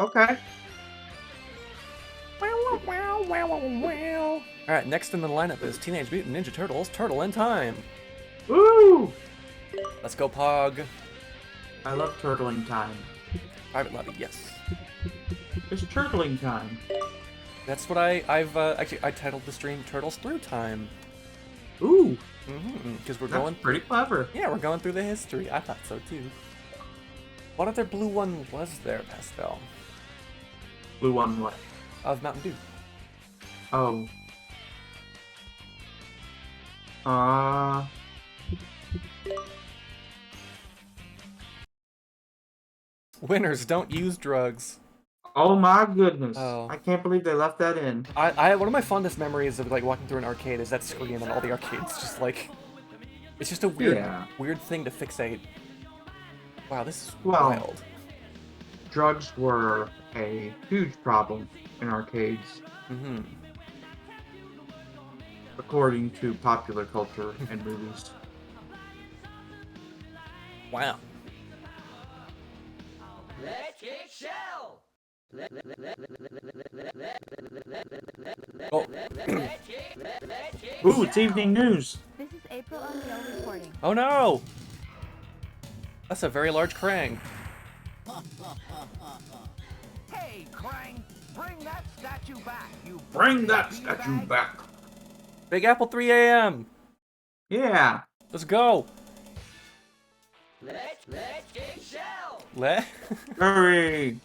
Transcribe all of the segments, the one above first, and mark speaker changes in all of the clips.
Speaker 1: Okay.
Speaker 2: Alright, next in the lineup is Teenage Mutant Ninja Turtles, Turtle in Time.
Speaker 1: Woo!
Speaker 2: Let's go, Pog.
Speaker 1: I love turtling time.
Speaker 2: Private lobby, yes.
Speaker 1: It's turtling time.
Speaker 2: That's what actually, I titled the stream Turtles Through Time.
Speaker 1: Ooh.
Speaker 2: Because we're
Speaker 1: That's
Speaker 2: going...
Speaker 1: pretty clever.
Speaker 2: Yeah, we're going through the history. I thought so, too. What other blue one was there, Pastel?
Speaker 1: Blue one what?
Speaker 2: Of Mountain Dew.
Speaker 1: Oh.
Speaker 2: Winners don't use drugs.
Speaker 1: Oh my goodness.
Speaker 2: Oh.
Speaker 1: I can't believe they left that in.
Speaker 2: One of my fondest memories of like walking through an arcade is that screen on all the arcades. Just like, it's just a weird thing to fixate. Wow, this is wild.
Speaker 1: Drugs were a huge problem in arcades. According to popular culture and movies.
Speaker 2: Wow.
Speaker 3: Let's kick shell!
Speaker 2: Oh.
Speaker 1: Ooh, it's evening news.
Speaker 4: This is April O'Neil reporting.
Speaker 2: Oh no! That's a very large Krang.
Speaker 5: Hey, Krang, bring that statue back.
Speaker 1: Bring that statue back.
Speaker 2: Big Apple 3 a.m.
Speaker 1: Yeah.
Speaker 2: Let's go.
Speaker 3: Let's kick shell!
Speaker 1: Hurry.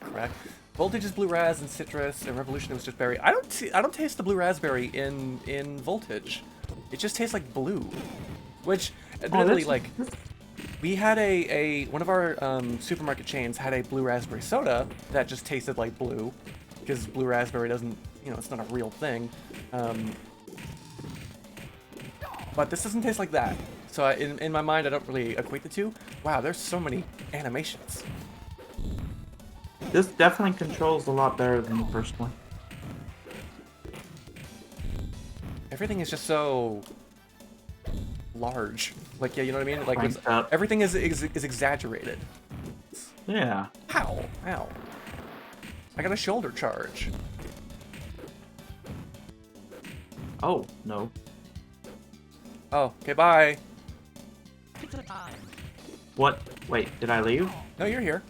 Speaker 2: Correct. Voltage is blue raz and citrus, and revolution was just berry. I don't taste the blue raspberry in Voltage. It just tastes like blue, which admittedly we had one of our supermarket chains had a blue raspberry soda that just tasted like blue, because blue raspberry doesn't, it's not a real thing. But this doesn't taste like that. So in my mind, I don't really equate the two. Wow, there's so many animations.
Speaker 1: This definitely controls a lot better than the first one.
Speaker 2: Everything is just so large. Like, yeah, you know what I mean? Like, everything is exaggerated.
Speaker 1: Yeah.
Speaker 2: Ow. Ow. I got a shoulder charge.
Speaker 1: Oh, no.
Speaker 2: Oh, okay, bye.
Speaker 1: What? Wait, did I leave?
Speaker 2: No, you're here.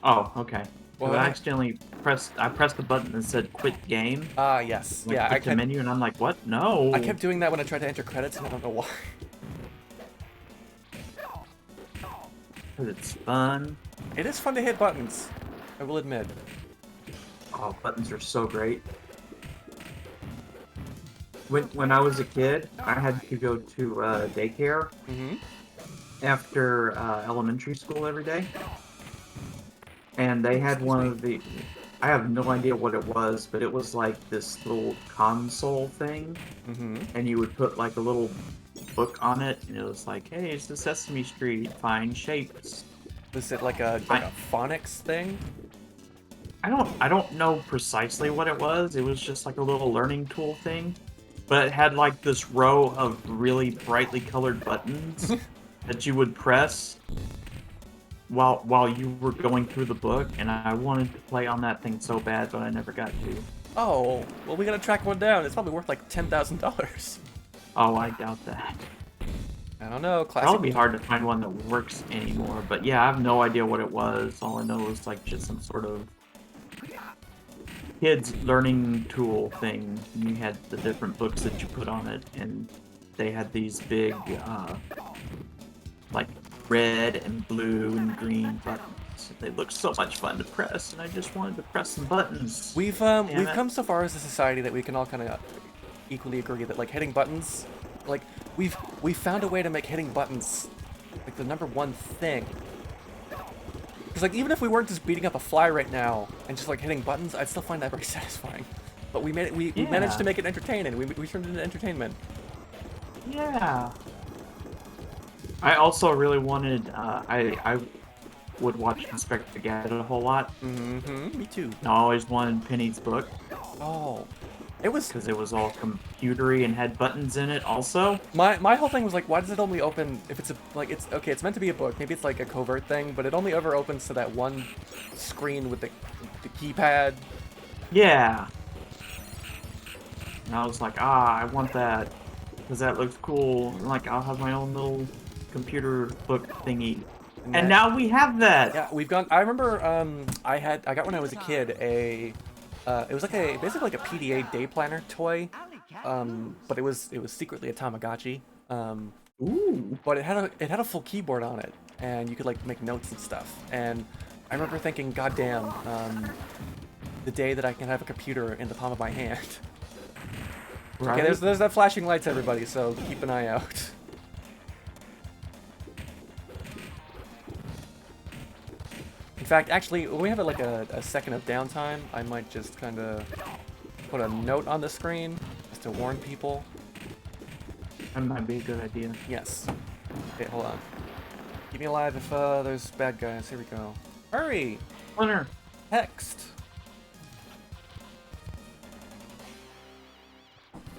Speaker 1: Oh, okay.
Speaker 2: Well,
Speaker 1: I accidentally pressed the button that said quit game.
Speaker 2: Yes.
Speaker 1: Like,
Speaker 2: yeah,
Speaker 1: I the menu and I'm like, what? No.
Speaker 2: I kept doing that when I tried to enter credits and I don't know why.
Speaker 1: Because it's fun.
Speaker 2: It is fun to hit buttons, I will admit.
Speaker 1: Oh, buttons are so great. When I was a kid, I had to go to daycare after elementary school every day. And they had one of the... I have no idea what it was, but it was like this little console thing. And you would put like a little book on it, and it was like, hey, it's the Sesame Street, find shapes.
Speaker 2: Was it like a phonics thing?
Speaker 1: I don't know precisely what it was. It was just like a little learning tool thing. But it had like this row of really brightly colored buttons that you would press while you were going through the book, and I wanted to play on that thing so bad, but I never got to.
Speaker 2: Oh, well, we gotta track one down. It's probably worth like $10,000.
Speaker 1: Oh, I doubt that.
Speaker 2: I don't know. Classic.
Speaker 1: It'll be hard to find one that works anymore, but yeah, I have no idea what it was. All I know is like just some sort of kids learning tool thing. You had the different books that you put on it, and they had these big, like red and blue and green buttons. They looked so much fun to press, and I just wanted to press some buttons.
Speaker 2: We've come so far as a society that we can all kind of equally agree that like hitting buttons, like we've found a way to make hitting buttons like the #1 thing. Because like even if we weren't just beating up a fly right now and just like hitting buttons, I'd still find that very satisfying. But we made it. We managed to make it entertaining. We turned it into entertainment.
Speaker 1: Yeah. I also really wanted. I would watch Inspector Gadget a whole lot.
Speaker 2: Me too.
Speaker 1: I always wanted Penny's book.
Speaker 2: Oh, It was
Speaker 1: because it was all computery and had buttons in it also.
Speaker 2: my whole thing was like, why does it only open if it's it's okay, it's meant to be a book, maybe it's like a covert thing, but it only ever opens to that one screen with the keypad.
Speaker 1: Yeah. And I was like, I want that because that looks cool. Like, I'll have my own little computer book thingy. And now we have that.
Speaker 2: Yeah, we've gone. I remember I got when I was a kid a it was like basically like a PDA day planner toy, but it was secretly a Tamagotchi.
Speaker 1: Ooh.
Speaker 2: But it had a full keyboard on it, and you could like make notes and stuff. And I remember thinking, God damn, the day that I can have a computer in the palm of my hand.
Speaker 1: Right?
Speaker 2: Okay, there's that flashing lights, everybody. So keep an eye out. In fact, actually, when we have like a second of downtime, I might just kind of put a note on the screen just to warn people.
Speaker 1: That might be a good idea.
Speaker 2: Yes. Okay, hold on. Keep me alive if there's bad guys. Here we go. Hurry!
Speaker 1: Splinter.
Speaker 2: Text!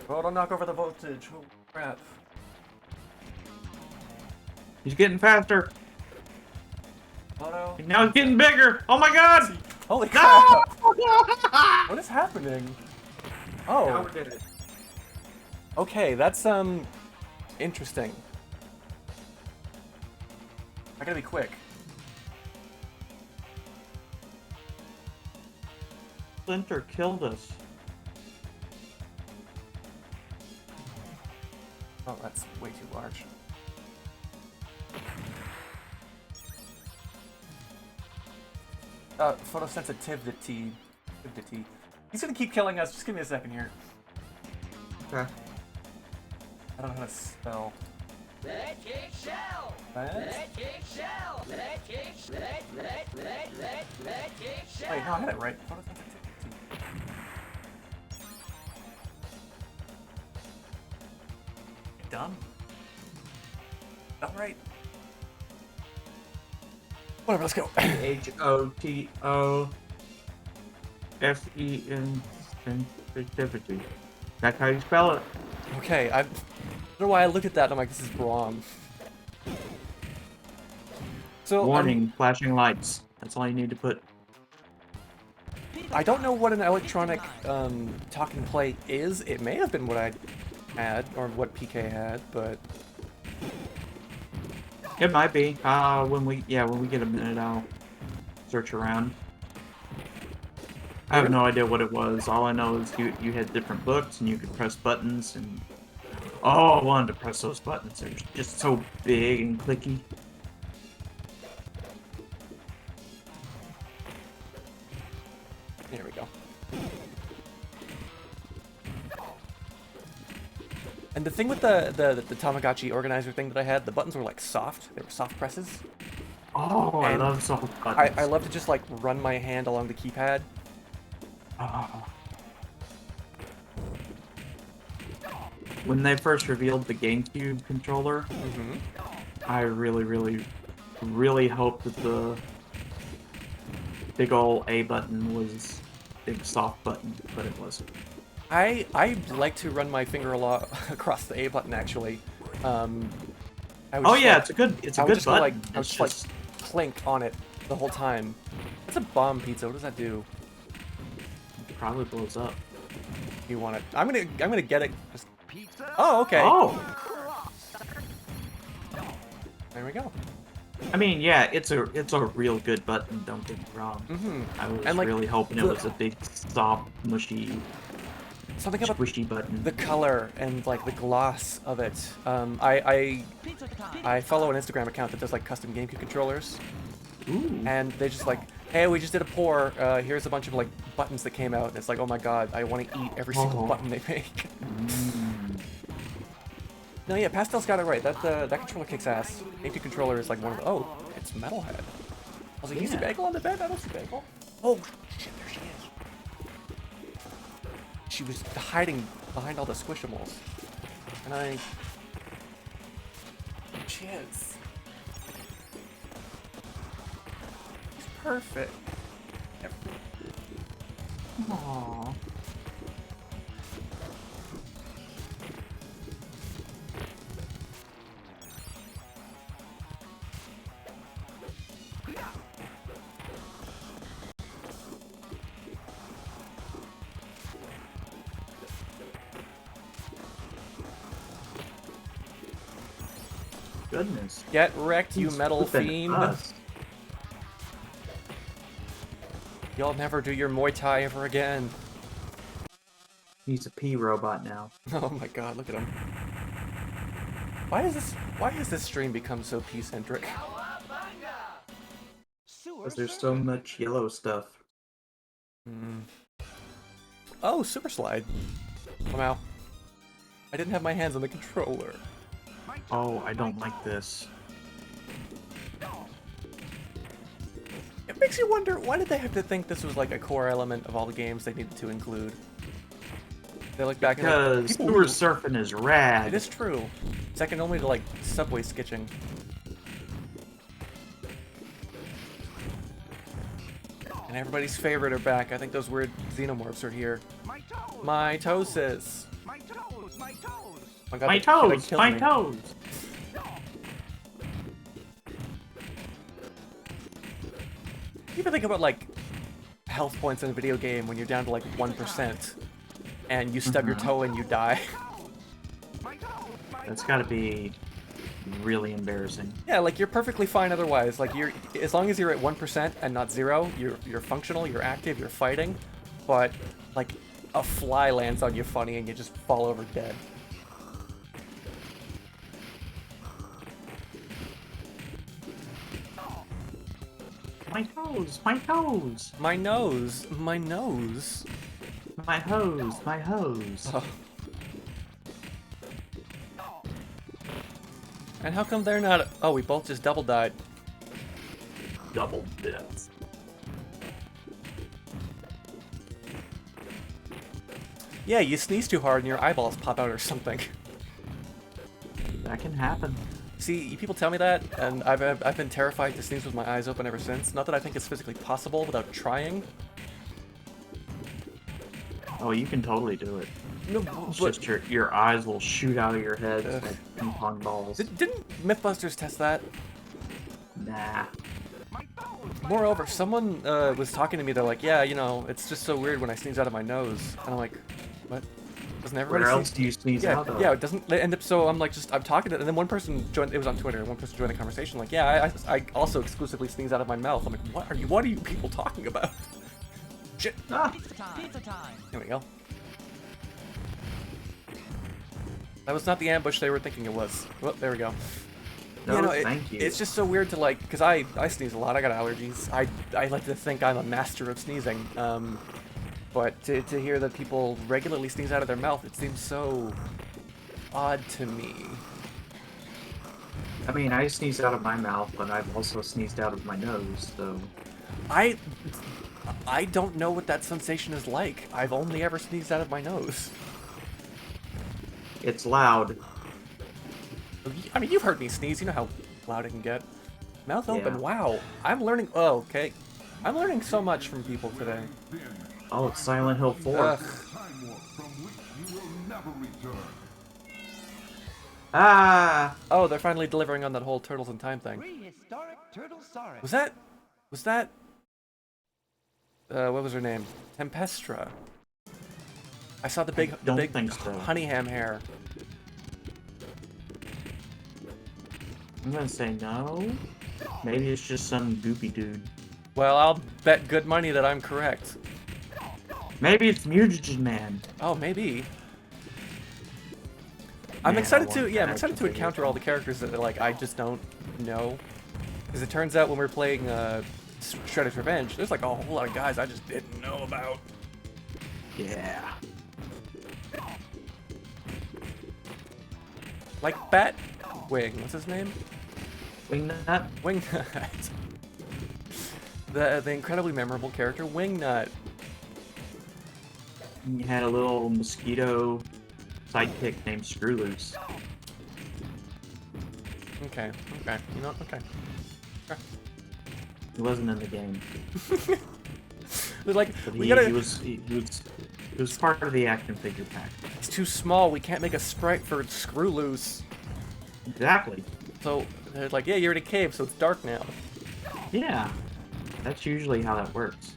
Speaker 2: Oh, don't knock over the voltage. Oh, crap.
Speaker 1: He's getting faster.
Speaker 2: Oh no.
Speaker 1: Now it's getting bigger. Oh my god!
Speaker 2: Holy crap!
Speaker 1: No!
Speaker 2: What is happening?
Speaker 1: Now
Speaker 2: Oh.
Speaker 1: we're dead.
Speaker 2: Okay, that's interesting. I gotta be quick.
Speaker 1: Splinter killed us.
Speaker 2: Oh, that's way too large. Photosensitivity. He's gonna keep killing us. Just give me a second here.
Speaker 1: Okay.
Speaker 2: I don't know how to spell.
Speaker 3: Let's kick shell.
Speaker 2: What?
Speaker 3: Let's kick shell. Let's kick let's kick shell.
Speaker 2: Wait, no, I got it right. Photosensitivity. Dumb. All right. Whatever. Let's go.
Speaker 1: HOTOSEN sensitivity. That's how you spell it.
Speaker 2: Okay, I don't know why I looked at that and I'm like, this is wrong. So
Speaker 1: Warning, flashing lights. That's all you need to put.
Speaker 2: I don't know what an electronic talk and play is. It may have been what I had or what PK had, but
Speaker 1: It might be. When we get a minute, I'll search around. I have no idea what it was. All I know is you had different books and you could press buttons and I wanted to press those buttons. They're just so big and clicky.
Speaker 2: here we go. And the thing with the Tamagotchi organizer thing that I had, the buttons were like soft. They were soft presses.
Speaker 1: Oh, I
Speaker 2: And
Speaker 1: love soft buttons.
Speaker 2: I love to just like run my hand along the keypad.
Speaker 1: When they first revealed the GameCube controller, I really, really, really hoped that the big ol' A button was big soft button, but it wasn't.
Speaker 2: I like to run my finger across the A button actually.
Speaker 1: Oh yeah, it's a good button.
Speaker 2: I would
Speaker 1: It's
Speaker 2: just like clink on it the whole time. That's a bomb pizza. What does that do?
Speaker 1: probably blows up.
Speaker 2: You want it? I'm gonna get it. Just... Oh, okay.
Speaker 1: Oh,
Speaker 2: There we go.
Speaker 1: I mean, yeah, it's a real good button. Don't get me wrong. I was
Speaker 2: And, like,
Speaker 1: really hoping it was a big, soft, mushy,
Speaker 2: Something about
Speaker 1: squishy button.
Speaker 2: the color and like the gloss of it. I follow an Instagram account that does like custom GameCube controllers,
Speaker 1: Ooh.
Speaker 2: and they just like, hey, we just did a pour. Here's a bunch of like buttons that came out, and it's like, oh my god, I want to eat every single button they make. No, yeah, Pastel's got it right. That controller kicks ass. GameCube controller is like one of the. Oh, it's Metalhead. I was like, you see Bagel on the bed? I don't see Bagel. Oh shit, there she is. She was hiding behind all the squishamals. And there she is. She's perfect.
Speaker 1: Aww. goodness.
Speaker 2: Get wrecked, you
Speaker 1: He's
Speaker 2: metal
Speaker 1: flipping
Speaker 2: fiend.
Speaker 1: us.
Speaker 2: You'll never do your Muay Thai ever again.
Speaker 1: He's a pea robot now.
Speaker 2: Oh my god, look at him. Why has this stream become so pea-centric?
Speaker 1: Because there's so much yellow stuff.
Speaker 2: Oh, Super Slide. Wow. I didn't have my hands on the controller.
Speaker 1: Oh, I don't like this.
Speaker 2: It makes you wonder, why did they have to think this was like a core element of all the games they needed to include? They look back and
Speaker 1: Because
Speaker 2: like,
Speaker 1: sewer surfing is rad.
Speaker 2: it is true. Second only to like subway skitching. And everybody's favorite are back. I think those weird xenomorphs are here. Mitosis.
Speaker 5: My toes! My toes!
Speaker 2: Oh God,
Speaker 1: My
Speaker 2: they could've
Speaker 1: toes!
Speaker 2: killed
Speaker 1: My
Speaker 2: me.
Speaker 1: toes!
Speaker 2: You ever think about like health points in a video game when you're down to like 1% and you stub your toe and you die?
Speaker 1: That's gotta be really embarrassing.
Speaker 2: Yeah, like you're perfectly fine otherwise. Like you're, as long as you're at 1% and not 0, you're functional, you're active, you're fighting. But like a fly lands on you funny and you just fall over dead.
Speaker 1: My toes! My toes!
Speaker 2: My nose, my nose.
Speaker 1: My hose! My hose!
Speaker 2: Oh. And how come they're not? Oh, we both just double died.
Speaker 1: Double deaths.
Speaker 2: Yeah, you sneeze too hard and your eyeballs pop out or something.
Speaker 1: That can happen.
Speaker 2: See, people tell me that, and I've been terrified to sneeze with my eyes open ever since. Not that I think it's physically possible without trying.
Speaker 1: Oh, you can totally do it.
Speaker 2: No,
Speaker 1: It's
Speaker 2: but
Speaker 1: just your eyes will shoot out of your head like ping pong balls.
Speaker 2: didn't Mythbusters test that?
Speaker 1: Nah.
Speaker 2: Moreover, someone was talking to me. They're like, "Yeah, you know, it's just so weird when I sneeze out of my nose." And I'm like, "What? Doesn't everybody?"
Speaker 1: Where
Speaker 2: sneeze?
Speaker 1: else do you sneeze
Speaker 2: Yeah,
Speaker 1: out of?
Speaker 2: yeah, it doesn't. And so I'm like, I'm talking to, and then one person joined. It was on Twitter. One person joined the conversation, like, "Yeah, I also exclusively sneeze out of my mouth." I'm like, What are you people talking about?" Shit.
Speaker 1: Ah,
Speaker 5: Pizza time!
Speaker 2: There we go. That was not the ambush they were thinking it was. Well, there we go.
Speaker 1: no,
Speaker 2: You know,
Speaker 1: thank you.
Speaker 2: It's just so weird to like, because I sneeze a lot. I got allergies. I like to think I'm a master of sneezing. But to hear that people regularly sneeze out of their mouth, it seems so odd to me.
Speaker 1: I mean, I sneeze out of my mouth, but I've also sneezed out of my nose, so...
Speaker 2: I don't know what that sensation is like. I've only ever sneezed out of my nose.
Speaker 1: It's loud.
Speaker 2: I mean, you've heard me sneeze. You know how loud it can get. Mouth open.
Speaker 1: Yeah.
Speaker 2: Wow. I'm learning. Oh, okay. I'm learning so much from people today.
Speaker 1: Oh, it's Silent Hill 4.
Speaker 2: Ugh.
Speaker 1: Ah!
Speaker 2: Oh, they're finally delivering on that whole Turtles in Time thing.
Speaker 5: Prehistoric Turtlesaurus.
Speaker 2: Was that? What was her name? Tempestra. I saw the big
Speaker 1: don't think so.
Speaker 2: honey ham hair.
Speaker 1: I'm gonna say no. Maybe it's just some goopy dude.
Speaker 2: Well, I'll bet good money that I'm correct.
Speaker 1: Maybe it's Mutagen Man.
Speaker 2: Oh, maybe. I'm
Speaker 1: Man,
Speaker 2: excited
Speaker 1: I
Speaker 2: to,
Speaker 1: want
Speaker 2: yeah, I'm
Speaker 1: that
Speaker 2: excited to
Speaker 1: action figure.
Speaker 2: encounter all the characters that like I just don't know. Because it turns out when we're playing Shredder's Revenge, there's like a whole lot of guys I just didn't know about.
Speaker 1: Yeah.
Speaker 2: Like Batwing, what's his name?
Speaker 1: Wingnut?
Speaker 2: Wingnut. the incredibly memorable character Wingnut.
Speaker 1: He had a little mosquito sidekick named Screwloose.
Speaker 2: Okay, you know, okay.
Speaker 1: He wasn't in the game,
Speaker 2: They're like,
Speaker 1: but
Speaker 2: we
Speaker 1: he
Speaker 2: gotta.
Speaker 1: was part of the action figure pack.
Speaker 2: It's too small. We can't make a sprite for Screw Loose.
Speaker 1: Exactly.
Speaker 2: So they're like, yeah, you're in a cave, so it's dark now.
Speaker 1: Yeah. That's usually how that works.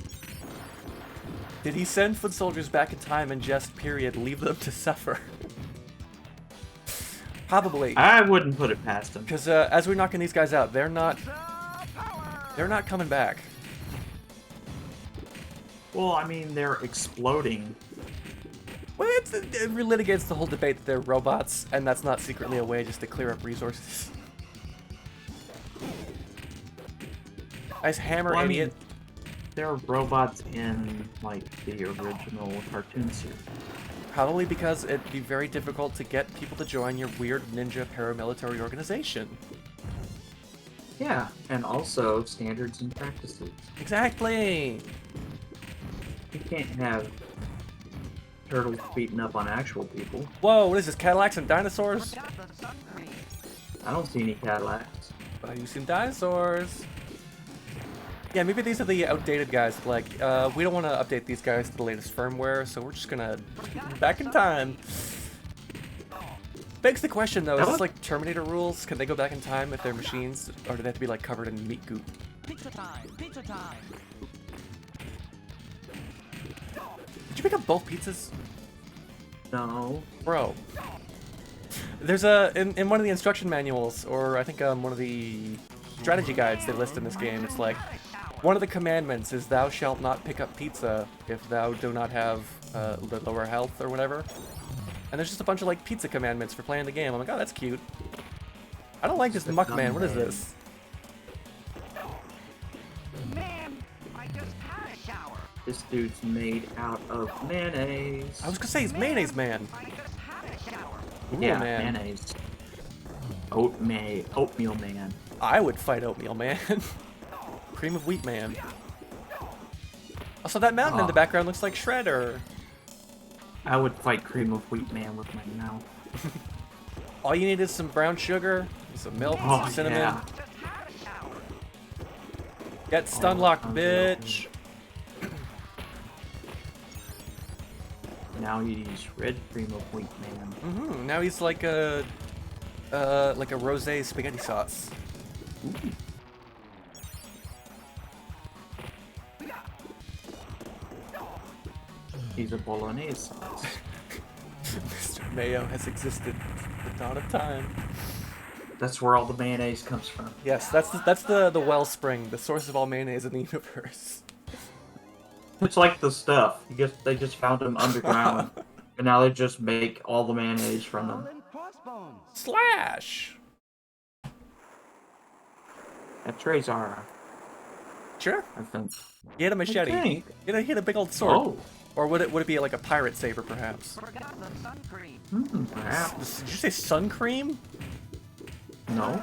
Speaker 2: Did he send foot soldiers back in time and just, period, leave them to suffer? Probably.
Speaker 1: I wouldn't put it past them.
Speaker 2: Because as we're knocking these guys out, they're not coming back.
Speaker 1: Well, I mean, they're exploding.
Speaker 2: Well, it relitigates the whole debate that they're robots, and that's not secretly a way just to clear up resources. Nice hammer,
Speaker 1: Well, I
Speaker 2: idiot.
Speaker 1: mean, there are robots in, like, the original cartoon series.
Speaker 2: Probably because it'd be very difficult to get people to join your weird ninja paramilitary organization.
Speaker 1: Yeah, and also standards and practices.
Speaker 2: Exactly!
Speaker 1: You can't have turtles beating up on actual people.
Speaker 2: Whoa, what is this, Cadillacs and dinosaurs?
Speaker 5: Got the sun cream.
Speaker 1: I don't see any Cadillacs.
Speaker 2: But you've seen dinosaurs. Yeah, maybe these are the outdated guys. Like, we don't want to update these guys to the latest firmware, so we're just gonna back in time. Begs the question though, is this like Terminator rules? Can they go back in time if they're machines, or do they have to be like covered in meat goop?
Speaker 5: Pizza time. Pizza time.
Speaker 2: Did you pick up both pizzas?
Speaker 1: No.
Speaker 2: Bro. There's a, in one of the instruction manuals, or I think one of the strategy guides they list in this game, it's like, one of the commandments is thou shalt not pick up pizza if thou do not have the lower health or whatever. And there's just a bunch of like pizza commandments for playing the game. I'm like, oh, that's cute. I don't like this Muckman. What is this?
Speaker 5: Man, I just had a shower.
Speaker 1: This dude's made out of mayonnaise.
Speaker 2: I was gonna say he's mayonnaise man.
Speaker 5: I just had a shower.
Speaker 2: Ooh,
Speaker 1: Yeah,
Speaker 2: man.
Speaker 1: mayonnaise. Oatmeal man.
Speaker 2: I would fight oatmeal man. Cream of wheat man. Also, that mountain in the background looks like Shredder.
Speaker 1: I would fight cream of wheat man with my mouth.
Speaker 2: All you need is some brown sugar, some milk,
Speaker 1: Oh,
Speaker 2: some cinnamon.
Speaker 1: yeah.
Speaker 5: Just had a shower.
Speaker 2: Get stun locked, bitch.
Speaker 1: Now he's red cream of wheat man.
Speaker 2: Now he's like a rosé spaghetti sauce.
Speaker 1: He's a bolognese sauce.
Speaker 2: Mr. Mayo has existed at the dawn of time.
Speaker 1: That's where all the mayonnaise comes from.
Speaker 2: Yes, that's the wellspring, the source of all mayonnaise in the universe.
Speaker 1: It's like the stuff. They just found them underground, and now they just make all the mayonnaise from them.
Speaker 5: Skull and crossbones.
Speaker 2: Slash.
Speaker 1: That's Razor,
Speaker 2: Sure.
Speaker 1: I think.
Speaker 2: He had a machete.
Speaker 1: think.
Speaker 2: He had a big old sword.
Speaker 1: Oh,
Speaker 2: Or would it be like a pirate saber, perhaps?
Speaker 5: Forgot the sun cream.
Speaker 1: perhaps.
Speaker 2: Did you say sun cream?
Speaker 1: No.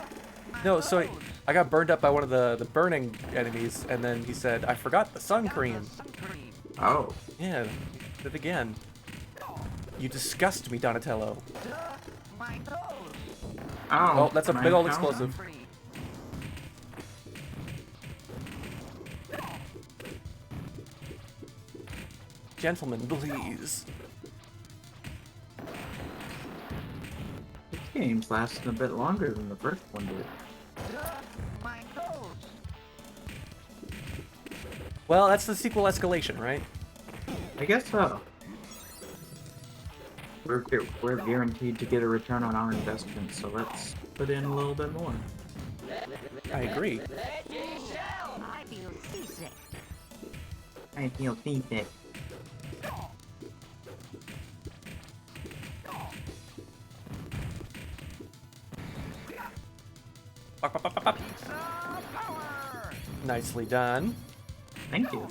Speaker 2: No, so I got burned up by one of the burning enemies, and then he said, I forgot the sun cream.
Speaker 5: Sun cream.
Speaker 1: Oh.
Speaker 2: Yeah, did it again. You disgust me, Donatello.
Speaker 5: My toes.
Speaker 2: Oh, that's a
Speaker 1: my
Speaker 2: big old
Speaker 1: God.
Speaker 2: explosive.
Speaker 5: Cream.
Speaker 2: Gentlemen, please.
Speaker 1: This game's lasting a bit longer than the first one did.
Speaker 5: My toes.
Speaker 2: Well, that's the sequel escalation, right?
Speaker 1: I guess so. We're guaranteed to get a return on our investment, so let's put in a little bit more.
Speaker 2: I agree.
Speaker 5: I feel seasick.
Speaker 1: I feel seasick.
Speaker 2: Bop, bop, bop, bop, bop.
Speaker 5: Power.
Speaker 2: Nicely done.
Speaker 1: Thank you.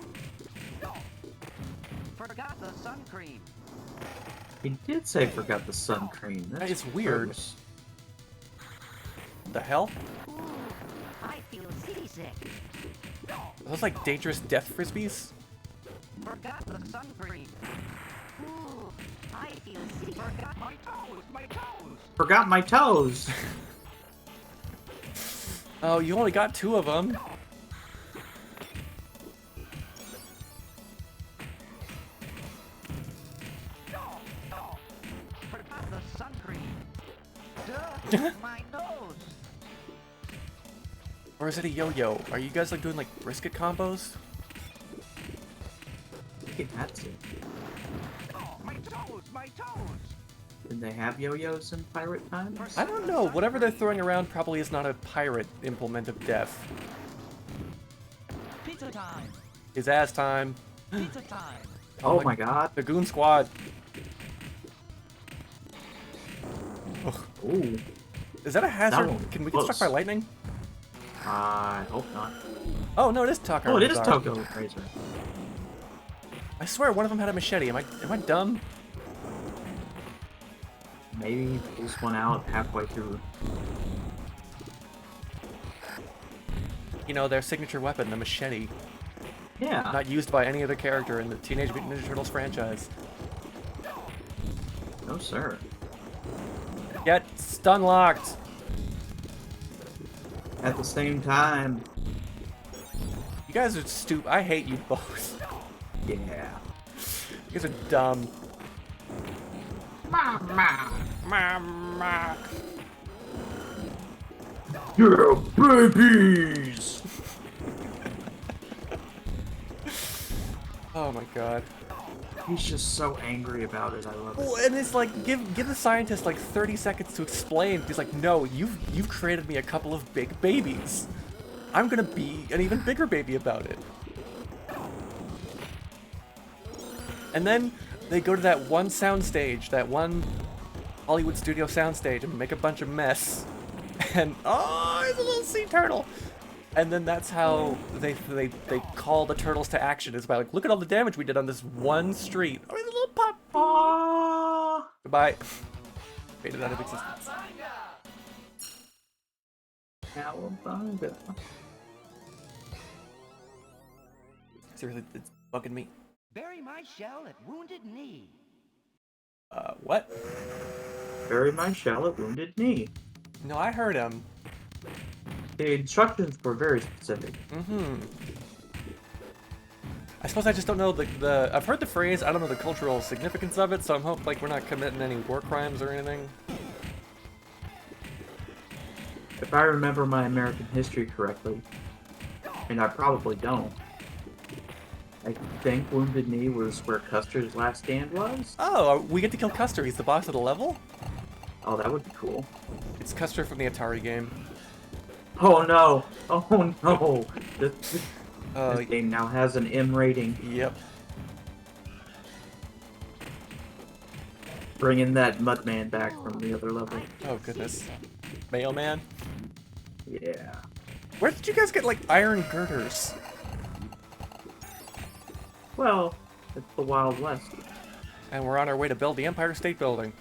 Speaker 5: Forgot the sun cream.
Speaker 1: He did say forgot the sun cream.
Speaker 2: That
Speaker 1: That's
Speaker 2: is weird.
Speaker 1: gross.
Speaker 2: The hell?
Speaker 5: Ooh, I feel seasick.
Speaker 2: Are those like dangerous death frisbees?
Speaker 5: Forgot the sun cream. Ooh, I feel seasick. Forgot my toes. My toes.
Speaker 1: Forgot my toes.
Speaker 2: Oh, you only got 2 of them.
Speaker 5: Forgot the sun cream. Duh, my nose.
Speaker 2: Or is it a yo-yo? Are you guys like doing like brisket combos?
Speaker 1: I think that's it.
Speaker 5: My toes. My toes.
Speaker 1: Did they have yo-yos in pirate times?
Speaker 2: I don't know. Whatever they're throwing around probably is not a pirate implement of death.
Speaker 5: Pizza time.
Speaker 2: His ass time.
Speaker 5: Pizza time.
Speaker 1: Oh my god.
Speaker 2: The Goon Squad.
Speaker 1: Ooh.
Speaker 2: Is that a hazard?
Speaker 1: one was
Speaker 2: Can we get struck by
Speaker 1: close.
Speaker 2: lightning?
Speaker 1: I hope not.
Speaker 2: Oh no, it is Tucker.
Speaker 1: Oh, it is
Speaker 2: Sorry.
Speaker 1: Toko Razor.
Speaker 2: I swear one of them had a machete. Am I dumb?
Speaker 1: Maybe he pulls one out halfway through.
Speaker 2: You know, their signature weapon, the machete.
Speaker 1: Yeah.
Speaker 2: Not used by any other character in the Teenage Mutant Ninja Turtles franchise.
Speaker 1: No, sir.
Speaker 2: Get stun locked.
Speaker 1: At the same time.
Speaker 2: You guys are stupid. I hate you both.
Speaker 1: Yeah.
Speaker 2: You guys are dumb. Mama.
Speaker 1: You're babies!
Speaker 2: Oh my god.
Speaker 1: He's just so angry about it. I love it.
Speaker 2: Well, and it's like give the scientist like 30 seconds to explain. He's like, no, you've created me a couple of big babies. I'm gonna be an even bigger baby about it. And then they go to that one soundstage, that one Hollywood studio soundstage, and make a bunch of mess. And oh, there's a little sea turtle. And then that's how they call the turtles to action. Is by like, look at all the damage we did on this one street. Oh, there's a little pup.
Speaker 1: Aww.
Speaker 2: Goodbye. Faded out of existence.
Speaker 1: Cowabunga.
Speaker 2: Seriously, it's bugging me.
Speaker 5: Bury my shell at Wounded Knee.
Speaker 2: What?
Speaker 1: Bury my shell at Wounded Knee.
Speaker 2: No, I heard him.
Speaker 1: The instructions were very specific.
Speaker 2: Mm-hmm. I suppose I just don't know the I've heard the phrase, I don't know the cultural significance of it, so I'm hoping like we're not committing any war crimes or anything.
Speaker 1: If I remember my American history correctly, and I probably don't, I think Wounded Knee was where Custer's last stand was?
Speaker 2: Oh, we get to kill Custer. He's the boss of the level?
Speaker 1: Oh, that would be cool.
Speaker 2: It's Custer from the Atari game.
Speaker 1: Oh no! Oh no! This
Speaker 2: Uh,
Speaker 1: game now has an M rating.
Speaker 2: Yep.
Speaker 1: Bringing that Mudman back from the other level.
Speaker 2: Oh goodness. Mailman?
Speaker 1: Yeah.
Speaker 2: Where did you guys get like iron girders?
Speaker 1: Well, it's the Wild West.
Speaker 2: And we're on our way to build the Empire State Building.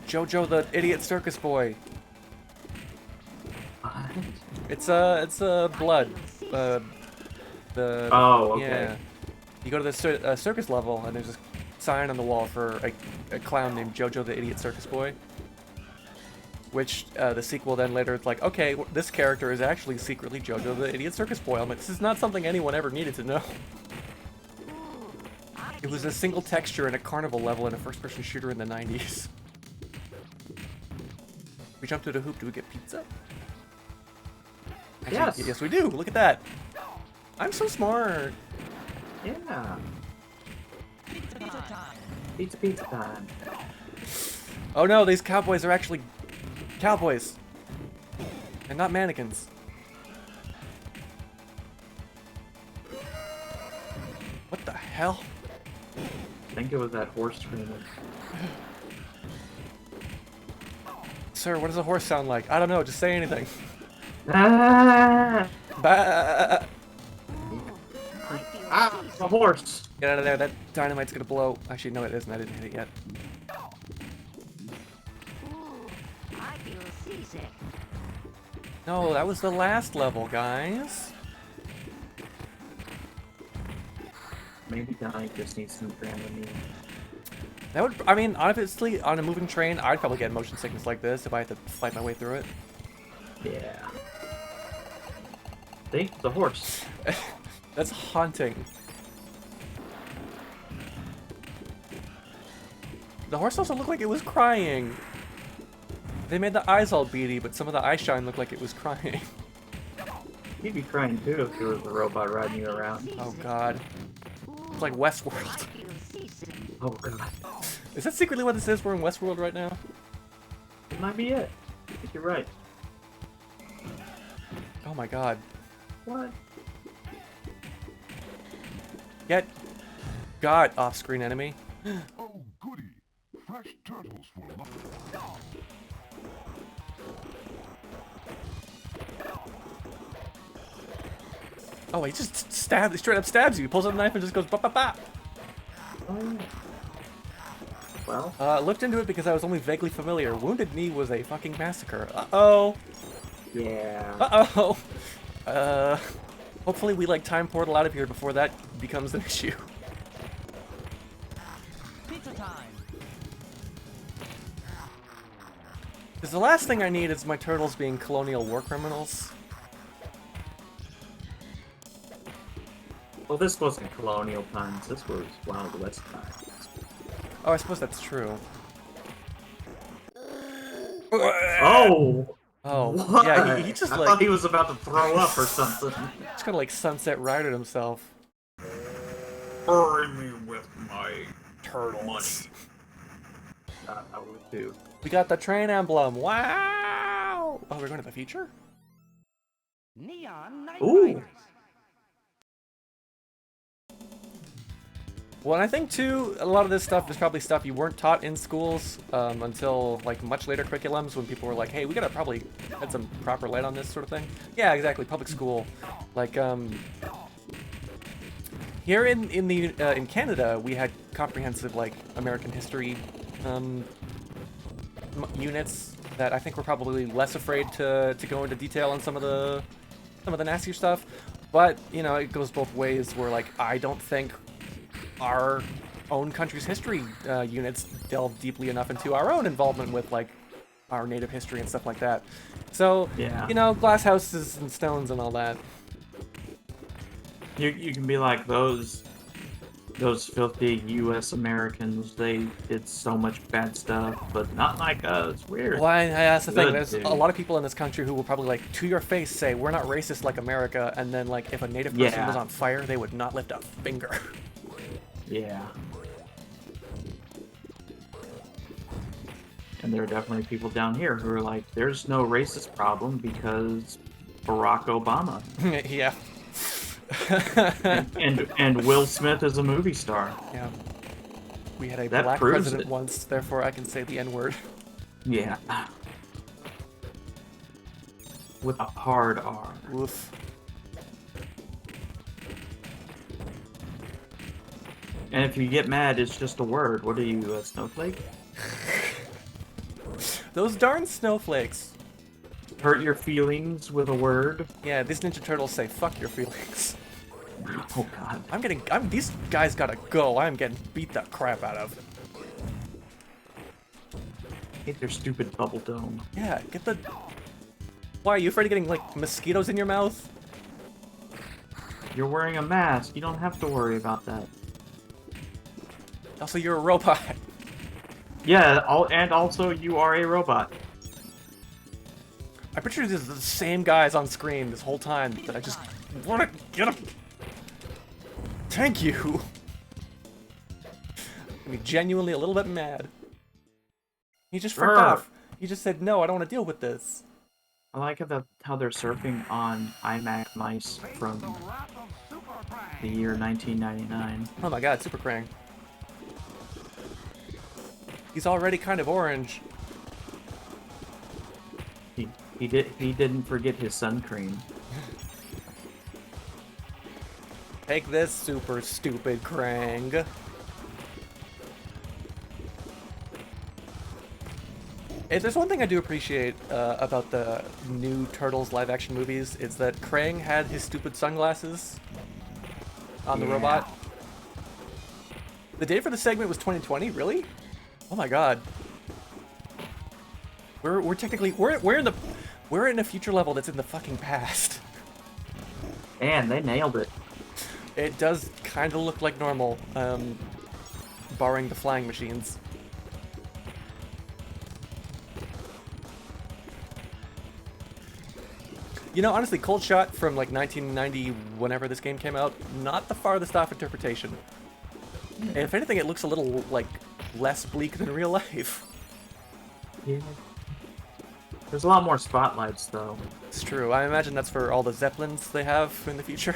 Speaker 2: Jojo the idiot circus boy.
Speaker 1: What?
Speaker 2: It's blood. The
Speaker 1: Oh, okay.
Speaker 2: Yeah. You go to the circus level, and there's a sign on the wall for a clown named Jojo the Idiot Circus Boy. Which the sequel then later it's like, okay, this character is actually secretly Jojo the Idiot Circus Boy. I'm like, this is not something anyone ever needed to know. It was a single texture in a carnival level in a first-person shooter in the 90s. We jump to the hoop, do we get pizza? Actually,
Speaker 1: Yes.
Speaker 2: Yes, we do. Look at that. I'm so smart.
Speaker 1: Yeah.
Speaker 5: Pizza time.
Speaker 1: Pizza time.
Speaker 2: Oh no, these cowboys are actually cowboys. And not mannequins. What the hell?
Speaker 1: I think it was that horse screaming.
Speaker 2: Sir, what does a horse sound like? I don't know, just say anything.
Speaker 1: Ah!
Speaker 2: Bah!
Speaker 5: I feel
Speaker 1: Ah!
Speaker 5: seasick.
Speaker 1: The horse!
Speaker 2: Get out of there, that dynamite's gonna blow. Actually, no it isn't, I didn't hit it yet.
Speaker 5: I feel seasick.
Speaker 2: No, that was the last level, guys.
Speaker 1: Maybe Donnie just needs some Dramamine.
Speaker 2: That would, I mean, honestly, on a moving train, I'd probably get motion sickness like this if I had to fight my way through it.
Speaker 1: Yeah. See? The horse.
Speaker 2: That's haunting. The horse also looked like it was crying. They made the eyes all beady, but some of the eye shine looked like it was crying.
Speaker 1: You'd be crying too if there was a robot riding you around.
Speaker 2: Oh god. It's like
Speaker 5: I
Speaker 2: Westworld.
Speaker 5: feel seasick.
Speaker 1: Oh god.
Speaker 2: Is that secretly what this is? We're in Westworld right now?
Speaker 1: It might be it. I think you're right.
Speaker 2: Oh my god.
Speaker 1: What?
Speaker 2: Get God off-screen enemy.
Speaker 6: Oh, goody. Fresh turtles for lunch.
Speaker 2: Oh, he just straight up stabs you. He pulls out a knife and just goes bop bop bop.
Speaker 1: Oh, yeah. Well,
Speaker 2: Looked into it because I was only vaguely familiar. Wounded Knee was a fucking massacre. Uh-oh.
Speaker 1: yeah.
Speaker 2: Uh-oh. Hopefully we like time portal out of here before that becomes an issue.
Speaker 3: Pizza time.
Speaker 2: Because the last thing I need is my turtles being colonial war criminals.
Speaker 1: Well, this wasn't colonial times. This was Wild West times.
Speaker 2: Oh, I suppose that's true.
Speaker 1: Oh!
Speaker 2: Oh,
Speaker 1: What?
Speaker 2: yeah, he just
Speaker 1: I
Speaker 2: like,
Speaker 1: thought he was about to throw up or something.
Speaker 2: just kind of like sunset rided himself.
Speaker 1: Bury me with my
Speaker 2: Turtles.
Speaker 1: money. I would too.
Speaker 2: We got the train emblem. Wow! Oh, we're going to the future?
Speaker 5: Neon Night
Speaker 1: Ooh.
Speaker 5: Riders.
Speaker 2: Well, and I think too, a lot of this stuff is probably stuff you weren't taught in schools until like much later curriculums when people were like, hey, we gotta probably add some proper light on this sort of thing. Yeah, exactly, public school. Like, here in Canada, we had comprehensive like American history units that I think were probably less afraid to go into detail on some of the nastier stuff. But, you know, it goes both ways where like, I don't think our own country's history units delve deeply enough into our own involvement with like our native history and stuff like that. So,
Speaker 1: Yeah.
Speaker 2: you know, glass houses and stones and all that.
Speaker 1: You can be like those filthy U.S. Americans. They did so much bad stuff, but not like us. Weird.
Speaker 2: Well, that's the thing.
Speaker 1: Good,
Speaker 2: There's
Speaker 1: dude.
Speaker 2: a lot of people in this country who will probably like to your face say we're not racist like America, and then like if a native person
Speaker 1: Yeah.
Speaker 2: was on fire, they would not lift a finger.
Speaker 1: Yeah. And there are definitely people down here who are like, there's no racist problem because Barack Obama.
Speaker 2: Yeah.
Speaker 1: and Will Smith is a movie star.
Speaker 2: Yeah. We had a
Speaker 1: That
Speaker 2: black
Speaker 1: proves
Speaker 2: president
Speaker 1: it.
Speaker 2: once, therefore I can say the N-word.
Speaker 1: Yeah. With a hard R.
Speaker 2: Oof.
Speaker 1: And if you get mad, it's just a word. What are you, a snowflake?
Speaker 2: Those darn snowflakes.
Speaker 1: Hurt your feelings with a word?
Speaker 2: Yeah, these Ninja Turtles say fuck your feelings.
Speaker 1: Oh god.
Speaker 2: These guys gotta go. I'm getting beat the crap out of.
Speaker 1: I hate their stupid bubble dome.
Speaker 2: Yeah, get the... Why, are you afraid of getting, like, mosquitoes in your mouth?
Speaker 1: You're wearing a mask. You don't have to worry about that.
Speaker 2: Also, you're a robot.
Speaker 1: Yeah, and also you are a robot.
Speaker 2: I'm pretty sure these are the same guys on screen this whole time that I just want to get them. Thank you. I mean, genuinely a little bit mad. He just freaked
Speaker 1: Grr.
Speaker 2: off. He just said, no, I don't want to deal with this.
Speaker 1: I like how they're surfing on iMac mice from
Speaker 5: The wrath of Super Krang.
Speaker 1: the year 1999.
Speaker 2: Oh my god, Super Krang. He's already kind of orange.
Speaker 1: He didn't forget his sun cream.
Speaker 2: Take this, super stupid Krang. If there's one thing I do appreciate about the new Turtles live-action movies, it's that Krang had his stupid sunglasses on the
Speaker 1: Yeah.
Speaker 2: robot. The date for the segment was 2020, really? Oh my god. We're technically we're in a future level that's in the fucking past.
Speaker 1: And they nailed it.
Speaker 2: It does kind of look like normal, barring the flying machines. You know, honestly, Cold Shot from like 1990, whenever this game came out, not the farthest off interpretation. If anything, it looks a little, like, less bleak than real life.
Speaker 1: Yeah. There's a lot more spotlights, though.
Speaker 2: It's true. I imagine that's for all the Zeppelins they have in the future.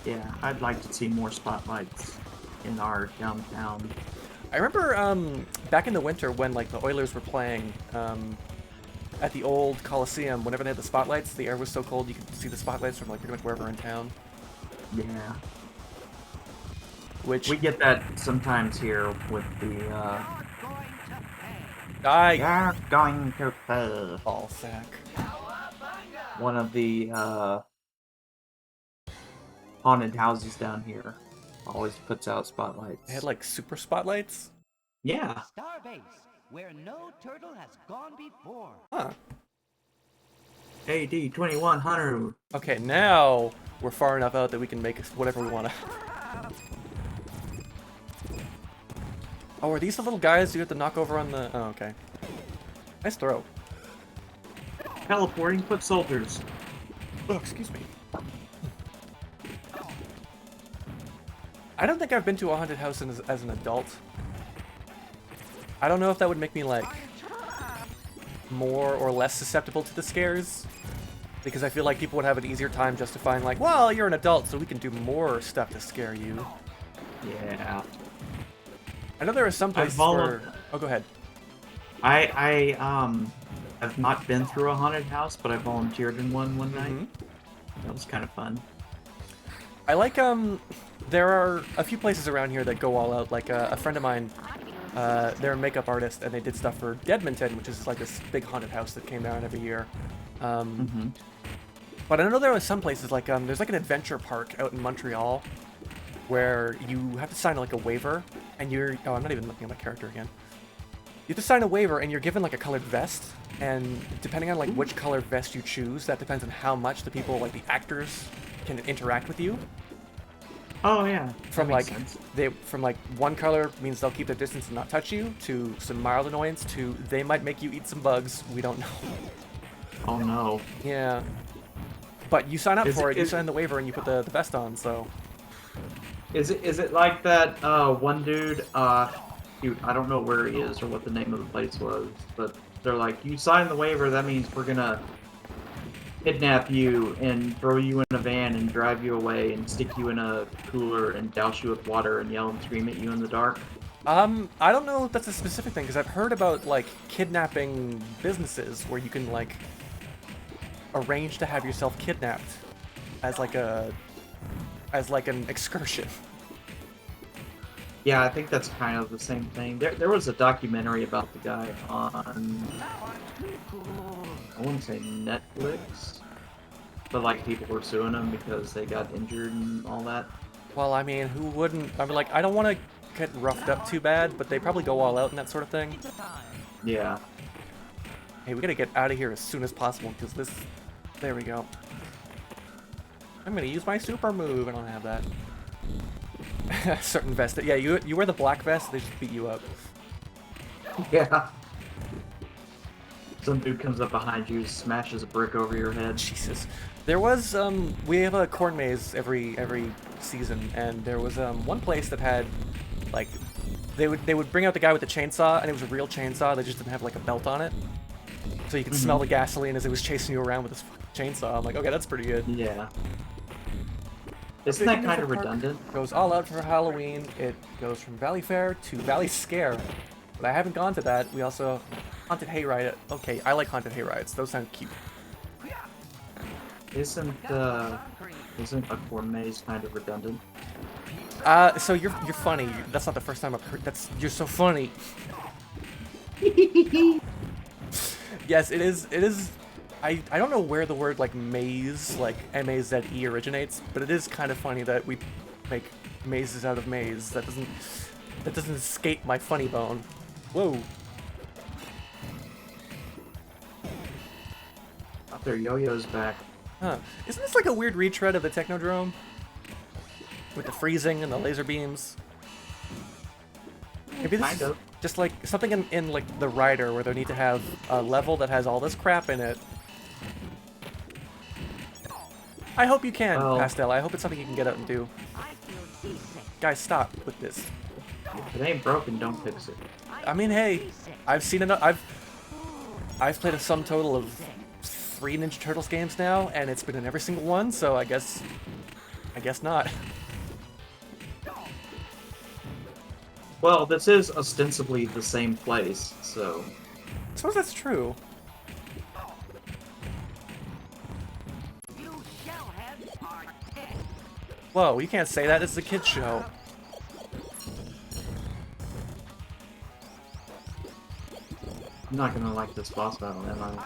Speaker 1: Yeah, I'd like to see more spotlights in our downtown.
Speaker 2: I remember back in the winter when like the Oilers were playing at the old Coliseum, whenever they had the spotlights, the air was so cold you could see the spotlights from like pretty much wherever in town.
Speaker 1: Yeah.
Speaker 2: Which
Speaker 1: We get that sometimes here with the,
Speaker 2: I
Speaker 1: You're going to pay.
Speaker 2: ball sack.
Speaker 1: One of the, haunted houses down here always puts out spotlights.
Speaker 2: They had like super spotlights.
Speaker 1: Yeah.
Speaker 5: Starbase, where no turtle has gone before.
Speaker 2: Huh.
Speaker 1: AD 2100.
Speaker 2: Okay, now we're far enough out that we can make whatever we want to. Oh, are these the little guys you have to knock over on the... Oh, okay. Nice throw.
Speaker 1: Teleporting foot soldiers.
Speaker 2: Oh, excuse me. I don't think I've been to a haunted house as an adult. I don't know if that would make me, like, more or less susceptible to the scares. Because I feel like people would have an easier time justifying, like, well, you're an adult, so we can do more stuff to scare you.
Speaker 1: Yeah.
Speaker 2: I know there are some places where... Oh, go ahead.
Speaker 1: I have not been through a haunted house, but I volunteered in one night. That was kind of fun.
Speaker 2: I like, there are a few places around here that go all out. Like, a friend of mine, they're a makeup artist, and they did stuff for Deadmonton, which is like this big haunted house that came down every year. But I know there are some places, like, there's like an adventure park out in Montreal, where you have to sign like a waiver, and you're... Oh, I'm not even looking at my character again. You have to sign a waiver, and you're given like a colored vest, and depending on like which colored vest you choose, that depends on how much the people, like the actors, can interact with you.
Speaker 1: Oh yeah.
Speaker 2: From
Speaker 1: that
Speaker 2: like
Speaker 1: makes sense.
Speaker 2: from like one color means they'll keep their distance and not touch you, to some mild annoyance, to they might make you eat some bugs. We don't know.
Speaker 1: Oh no.
Speaker 2: Yeah. But you sign up for it, you
Speaker 1: is-
Speaker 2: sign the waiver, and you put the vest on. So
Speaker 1: Is it like that one dude? Shoot, I don't know where he is or what the name of the place was, but they're like, you sign the waiver, that means we're gonna kidnap you and throw you in a van and drive you away and stick you in a cooler and douse you with water and yell and scream at you in the dark.
Speaker 2: I don't know if that's a specific thing, because I've heard about like kidnapping businesses where you can like arrange to have yourself kidnapped as like an excursion.
Speaker 1: Yeah, I think that's kind of the same thing. There was a documentary about the guy on, I wouldn't say Netflix, but like people were suing him because they got injured and all that.
Speaker 2: Well, I mean, who wouldn't? I mean, like, I don't want to get roughed up too bad, but they probably go all out and that sort of thing.
Speaker 1: Yeah.
Speaker 2: Hey, we gotta get out of here as soon as possible, because this... There we go. I'm gonna use my super move. I don't have that. Certain vest. Yeah, you wear the black vest, they just beat you up.
Speaker 1: Yeah. Some dude comes up behind you, smashes a brick over your head.
Speaker 2: Jesus. There was, we have a corn maze every season, and there was, one place that had, like, they would bring out the guy with the chainsaw, and it was a real chainsaw, they just didn't have, like, a belt on it. So you could smell the gasoline as it was chasing you around with this fucking chainsaw. I'm like, okay, that's pretty good.
Speaker 1: Yeah. Isn't that kind of redundant?
Speaker 2: Goes all out for Halloween. It goes from Valley Fair to Valley Scare. But I haven't gone to that. We also... Haunted Hayride. Okay, I like Haunted Hayrides. Those sound cute.
Speaker 1: Isn't a corn maze kind of redundant?
Speaker 2: So you're funny. That's not the first time I've heard... You're so funny. Yes, it is... I don't know where the word, like, maze, like, M-A-Z-E originates, but it is kind of funny that we make mazes out of maze. That doesn't escape my funny bone. Whoa.
Speaker 1: Out there, Yo-Yo's back.
Speaker 2: Huh. Isn't this like a weird retread of the Technodrome? With the freezing and the laser beams? Maybe this
Speaker 1: Kind
Speaker 2: is
Speaker 1: of.
Speaker 2: just like something in like the Rider where they need to have a level that has all this crap in it. I hope you can,
Speaker 1: Well-
Speaker 2: Pastel. I hope it's something you can get out and do.
Speaker 5: I feel seasick.
Speaker 2: Guys, stop with this.
Speaker 1: If it ain't broken, don't fix it.
Speaker 2: I mean, hey, I've seen enough. I've played a sum total of 3 Ninja Turtles games now, and it's been in every single one. So I guess not.
Speaker 1: Well, this is ostensibly the same place, so...
Speaker 2: I suppose that's true.
Speaker 5: You shellheads are dead.
Speaker 2: Whoa, you can't say that. This is a kid's show.
Speaker 1: I'm not gonna like this boss battle, am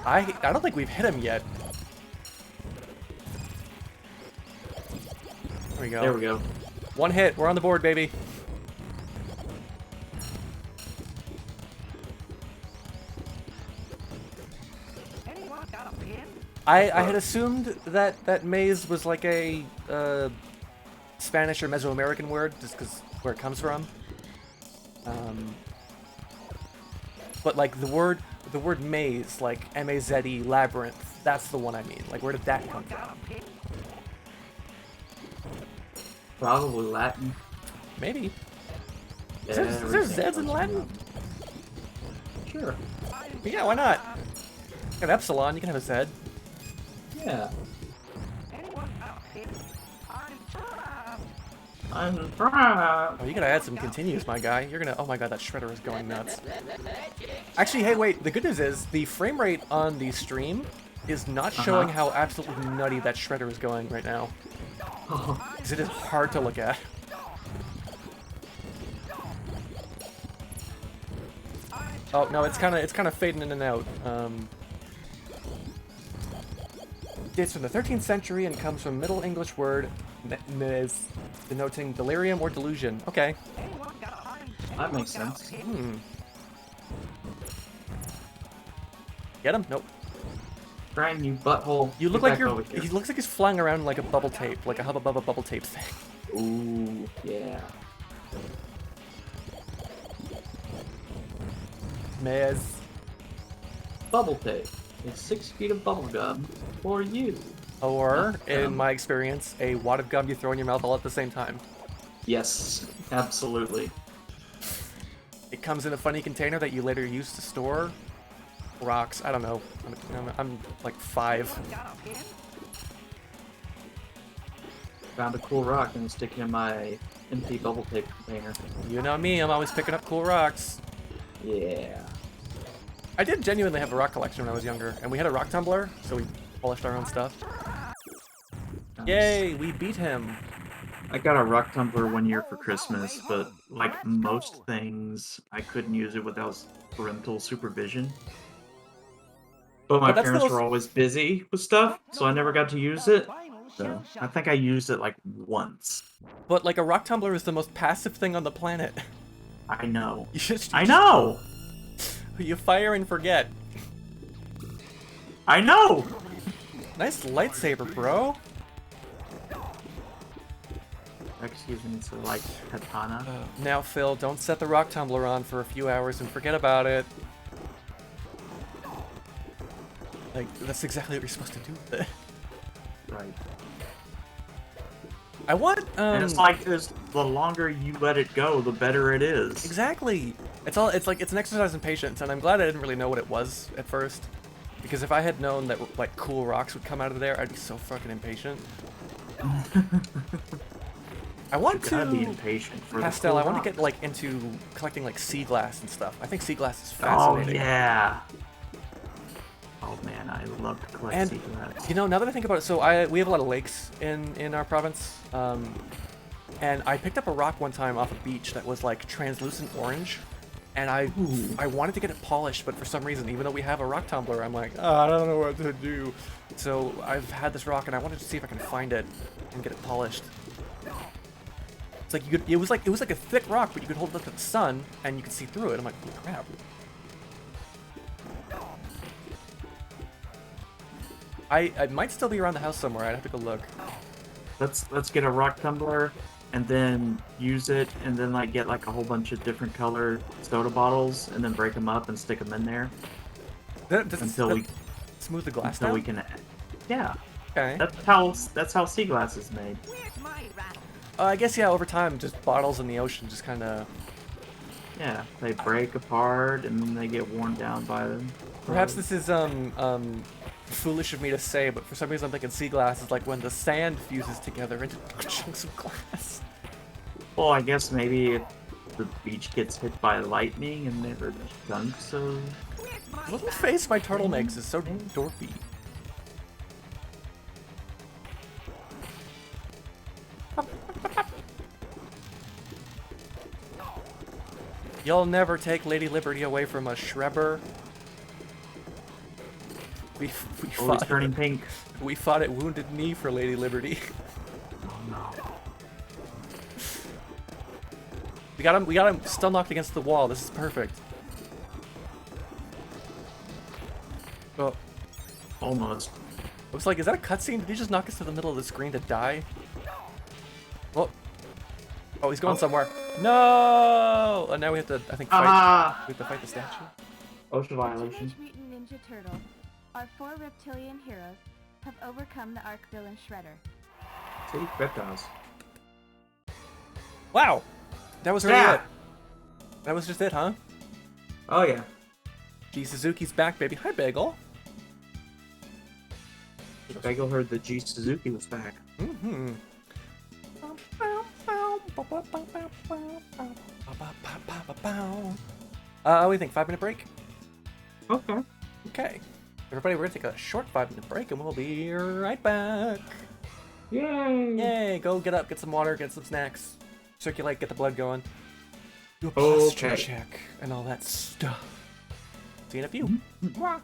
Speaker 1: I?
Speaker 2: I don't think we've hit him yet. There we go.
Speaker 1: There we go.
Speaker 2: 1 hit. We're on the board, baby.
Speaker 5: Anyone got a pin?
Speaker 2: I had assumed that maze was like a Spanish or Mesoamerican word, just because where it comes from. But like the word maze, like M-A-Z-E, labyrinth, that's the one I mean. Like, where did that come from?
Speaker 5: Got a pin?
Speaker 1: Probably Latin.
Speaker 2: Maybe. Is there Zeds in Latin?
Speaker 1: Sure.
Speaker 2: Yeah, why not? Got Epsilon, you can have a Zed.
Speaker 1: Yeah.
Speaker 5: Anyone got a pin? I'm trapped.
Speaker 1: I'm proud.
Speaker 2: Oh, you gotta add some continues, my guy. You're gonna. Oh my god, that shredder is going nuts. Actually, hey, wait. The good news is the frame rate on the stream is not showing how absolutely nutty that shredder is going right now. Because it is hard to look at. Oh no, it's kind of fading in and out. It's from the 13th century and comes from Middle English word "mes," denoting delirium or delusion. Okay.
Speaker 5: Anyone got a iron pin?
Speaker 1: That makes sense.
Speaker 2: Get him? Nope.
Speaker 1: Brian, you butthole.
Speaker 2: You look
Speaker 1: Get
Speaker 2: like
Speaker 1: back over
Speaker 2: he
Speaker 1: here.
Speaker 2: looks like he's flying around like a bubble tape, like a Hubba Bubba bubble tape thing.
Speaker 1: Ooh, yeah.
Speaker 2: Mez.
Speaker 1: Bubble tape. It's 6 feet of bubble gum for you.
Speaker 2: Or, in my experience, a wad of gum you throw in your mouth all at the same time.
Speaker 1: Yes, absolutely.
Speaker 2: It comes in a funny container that you later use to store rocks. I don't know. I'm like 5.
Speaker 5: Got a pin?
Speaker 1: Found a cool rock and stick it in my empty bubble tape container.
Speaker 2: You know me, I'm always picking up cool rocks.
Speaker 1: Yeah.
Speaker 2: I did genuinely have a rock collection when I was younger, and we had a rock tumbler, so we polished our own stuff.
Speaker 1: Nice.
Speaker 2: Yay, we beat him.
Speaker 1: I got a rock tumbler one year for Christmas, but like most things, I couldn't use it without parental supervision. But my
Speaker 2: But that's the
Speaker 1: parents
Speaker 2: most-
Speaker 1: were always busy with stuff, so I never got to use it. So I think I used it like once.
Speaker 2: But like a rock tumbler is the most passive thing on the planet.
Speaker 1: I know.
Speaker 2: I
Speaker 1: I know!
Speaker 2: You fire and forget.
Speaker 1: I know!
Speaker 2: Nice lightsaber, bro.
Speaker 1: Excuse me, so like katana.
Speaker 2: Now, Phil, don't set the rock tumbler on for a few hours and forget about it. Like, that's exactly what you're supposed to do with it.
Speaker 1: Right.
Speaker 2: I want,
Speaker 1: And it's like this, the longer you let it go, the better it is.
Speaker 2: Exactly. It's like it's an exercise in patience, and I'm glad I didn't really know what it was at first, because if I had known that like cool rocks would come out of there, I'd be so fucking impatient. I want
Speaker 1: You gotta be
Speaker 2: to
Speaker 1: impatient for
Speaker 2: Pastel.
Speaker 1: the
Speaker 2: I
Speaker 1: cool
Speaker 2: want to get
Speaker 1: rocks.
Speaker 2: like into collecting like sea glass and stuff. I think sea glass is
Speaker 1: Oh
Speaker 2: fascinating.
Speaker 1: yeah. Oh man, I love to collect
Speaker 2: And
Speaker 1: sea glass.
Speaker 2: you know, now that I think about it, so we have a lot of lakes in our province, and I picked up a rock one time off a beach that was like translucent orange, and I wanted to get it polished, but for some reason, even though we have a rock tumbler, I'm like, oh, I don't know what to do. So I've had this rock, and I wanted to see if I can find it and get it polished. It's like it was like a thick rock, but you could hold it up to the sun and you could see through it. I'm like, holy crap. I might still be around the house somewhere. I'd have to go look.
Speaker 1: Let's get a rock tumbler and then use it and then like get like a whole bunch of different color soda bottles and then break them up and stick them in there
Speaker 2: Does
Speaker 1: until we
Speaker 2: smooth the glass
Speaker 1: until
Speaker 2: down?
Speaker 1: we can. Yeah,
Speaker 2: Okay.
Speaker 1: that's how sea glass is made.
Speaker 5: Where's my rattle?
Speaker 2: I guess, yeah, over time, just bottles in the ocean just kind of...
Speaker 1: Yeah, they break apart and then they get worn down by them.
Speaker 2: Perhaps this is, foolish of me to say, but for some reason I'm thinking sea glass is like when the sand fuses together into chunks of glass.
Speaker 1: Well, I guess maybe if the beach gets hit by lightning and never chunks of...
Speaker 2: The little face my turtle makes is so dorky. You'll never take Lady Liberty away from us, Shrebber. We
Speaker 1: Always
Speaker 2: fought
Speaker 1: turning pink.
Speaker 2: We fought at Wounded Knee for Lady Liberty.
Speaker 1: Oh no.
Speaker 2: We got him still knocked against the wall. This is perfect. Oh,
Speaker 1: Almost.
Speaker 2: looks like, is that a cutscene? Did he just knock us to the middle of the screen to die? Oh, he's going somewhere. No! And now we have to, I think, fight. We have to fight the statue.
Speaker 1: OSHA violation.
Speaker 4: Teenage Mutant Ninja Turtle, our 4 reptilian heroes, have overcome the Ark villain Shredder.
Speaker 1: See? Reptiles.
Speaker 2: Wow! That was really
Speaker 1: Yeah.
Speaker 2: it. That was just it, huh?
Speaker 1: Oh yeah.
Speaker 2: G Suzuki's back, baby. Hi, Bagel.
Speaker 1: Bagel heard that G Suzuki was back.
Speaker 2: Mm-hmm. What do you think? 5-minute break?
Speaker 1: Okay.
Speaker 2: Okay. Everybody, we're gonna take a short 5-minute break and we'll be right back.
Speaker 1: Yay!
Speaker 2: Yay! Go get up, get some water, get some snacks, circulate, get the blood going. Do a posture
Speaker 1: Okay.
Speaker 2: check and all that stuff. See you in a few. Mwah.